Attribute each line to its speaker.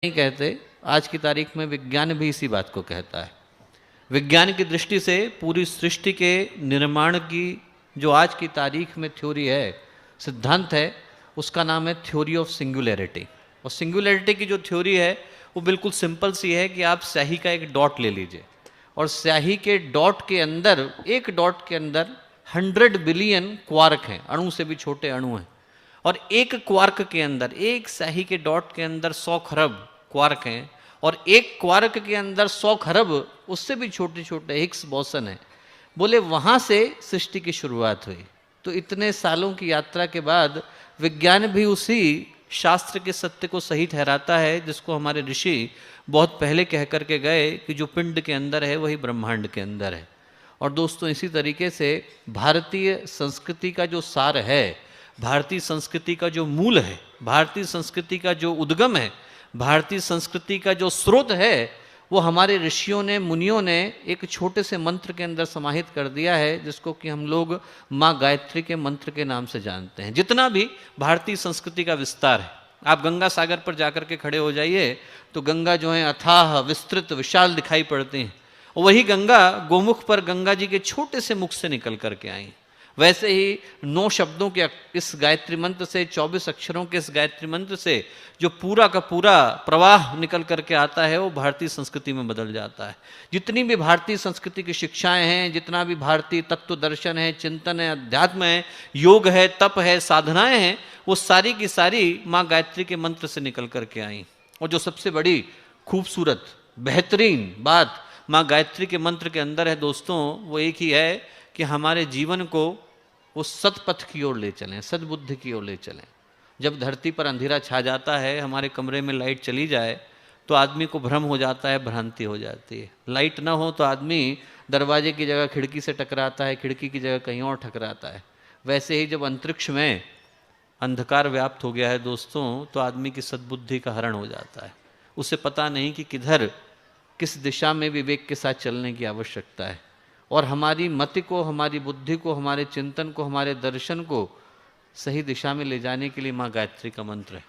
Speaker 1: नहीं कहते, आज की तारीख में विज्ञान भी इसी बात को कहता है। विज्ञान की दृष्टि से पूरी सृष्टि के निर्माण की जो आज की तारीख में थ्योरी है, सिद्धांत है, उसका नाम है थ्योरी ऑफ सिंगुलैरिटी। और सिंगुलैरिटी की जो थ्योरी है वो बिल्कुल सिंपल सी है कि आप स्याही का एक डॉट ले लीजिए और स्याही के डॉट के अंदर, एक डॉट के अंदर 100 बिलियन क्वार्क हैं, अणु से भी छोटे अणु हैं। और एक क्वार्क के अंदर, एक स्याही के डॉट के अंदर 100 खरब क्वार्क हैं और एक क्वार्क के अंदर 100 खरब उससे भी छोटे छोटे हिग्स बोसन हैं। बोले वहां से सृष्टि की शुरुआत हुई। तो इतने सालों की यात्रा के बाद विज्ञान भी उसी शास्त्र के सत्य को सही ठहराता है जिसको हमारे ऋषि बहुत पहले कह करके गए कि जो पिंड के अंदर है वही ब्रह्मांड के अंदर है। और दोस्तों, इसी तरीके से भारतीय संस्कृति का जो सार है, भारतीय संस्कृति का जो मूल है, भारतीय संस्कृति का जो उद्गम है, भारतीय संस्कृति का जो स्रोत है, वो हमारे ऋषियों ने, मुनियों ने एक छोटे से मंत्र के अंदर समाहित कर दिया है, जिसको कि हम लोग माँ गायत्री के मंत्र के नाम से जानते हैं। जितना भी भारतीय संस्कृति का विस्तार है, आप गंगा सागर पर जाकर के खड़े हो जाइए तो गंगा जो है अथाह, विस्तृत, विशाल दिखाई पड़ती हैं। और वही गंगा गोमुख पर गंगा जी के छोटे से मुख से निकल करके आई। वैसे ही 9 शब्दों के इस गायत्री मंत्र से, 24 अक्षरों के इस गायत्री मंत्र से जो पूरा का पूरा प्रवाह निकल करके आता है वो भारतीय संस्कृति में बदल जाता है। जितनी भी भारतीय संस्कृति की शिक्षाएं हैं, जितना भी भारतीय तत्व दर्शन है, चिंतन है, अध्यात्म है, योग है, तप है, साधनाएं हैं, वो सारी की सारी माँ गायत्री के मंत्र से निकल करके आई। और जो सबसे बड़ी खूबसूरत बेहतरीन बात माँ गायत्री के मंत्र के अंदर है दोस्तों, वो एक ही है कि हमारे जीवन को वो सतपथ की ओर ले चलें, सद्बुद्धि की ओर ले चलें। जब धरती पर अंधेरा छा जाता है, हमारे कमरे में लाइट चली जाए तो आदमी को भ्रम हो जाता है, भ्रांति हो जाती है। लाइट ना हो तो आदमी दरवाजे की जगह खिड़की से टकराता है, खिड़की की जगह कहीं और टकराता है। वैसे ही जब अंतरिक्ष में अंधकार व्याप्त हो गया है दोस्तों, तो आदमी की सद्बुद्धि का हरण हो जाता है। उसे पता नहीं कि किधर, किस दिशा में विवेक के साथ चलने की आवश्यकता है। और हमारी मति को, हमारी बुद्धि को, हमारे चिंतन को, हमारे दर्शन को सही दिशा में ले जाने के लिए माँ गायत्री का मंत्र है।